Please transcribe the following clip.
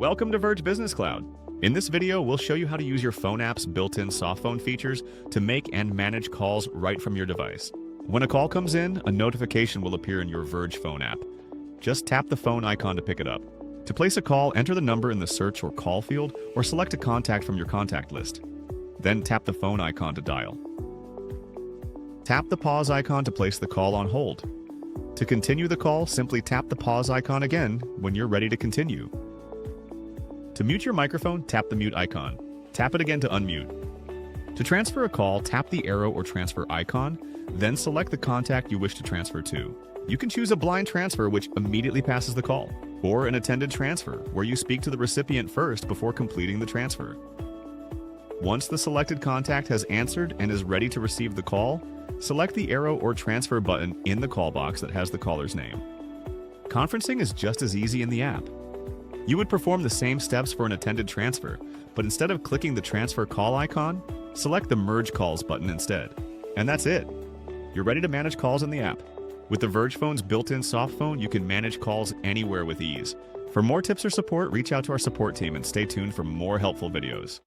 Welcome to Verge Business Cloud. In this video, we'll show you how to use your phone app's built-in Softphone features to make and manage calls right from your device. When a call comes in, a notification will appear in your Verge Phone app. Just tap the phone icon to pick it up. To place a call, enter the number in the search or call field, or select a contact from your contact list. Then tap the phone icon to dial. Tap the pause icon to place the call on hold. To continue the call, simply tap the pause icon again when you're ready to continue. To mute your microphone, tap the mute icon. Tap it again to unmute. To transfer a call, tap the arrow or transfer icon, then select the contact you wish to transfer to. You can choose a blind transfer, which immediately passes the call, or an attended transfer, where you speak to the recipient first before completing the transfer. Once the selected contact has answered and is ready to receive the call, select the arrow or transfer button in the call box that has the caller's name. Conferencing is just as easy in the app. You would perform the same steps for an attended transfer, but instead of clicking the transfer call icon, select the merge calls button instead. And that's it. You're ready to manage calls in the app. With the Verge Phone's built-in Softphone, you can manage calls anywhere with ease. For more tips or support, reach out to our support team and stay tuned for more helpful videos.